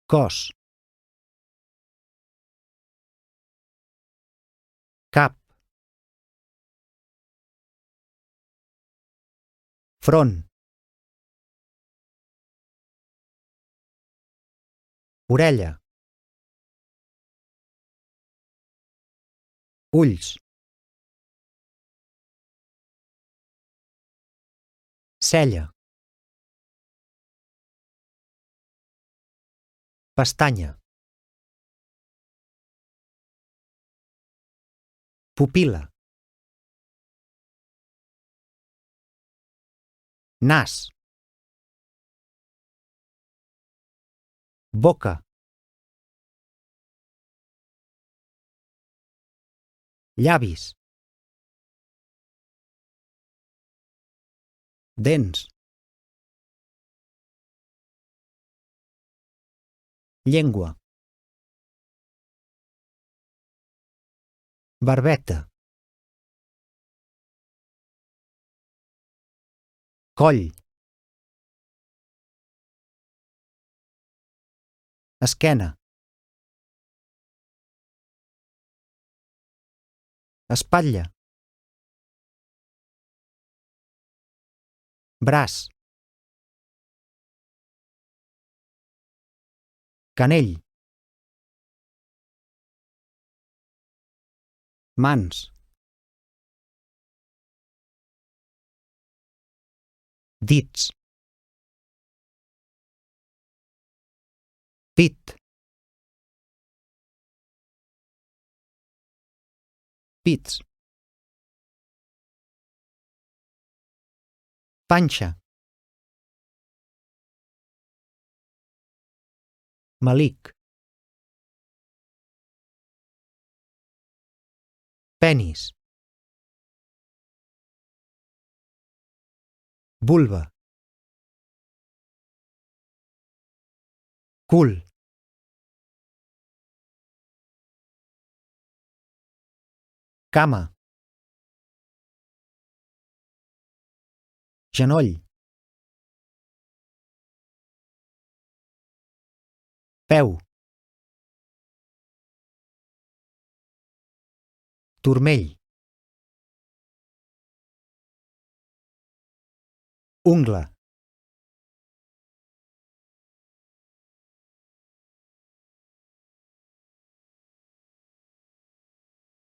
cos, cap, front, orella, ulls, cella, pestanya, pupil·la, nas, boca, llavis, dents, llengua, barbeta, coll, esquena, espatlla, braç, canell, mans, dits, pit, pits, panxa, melic, penis, vulva, cul, cama, genoll, peu, turmell, ungla,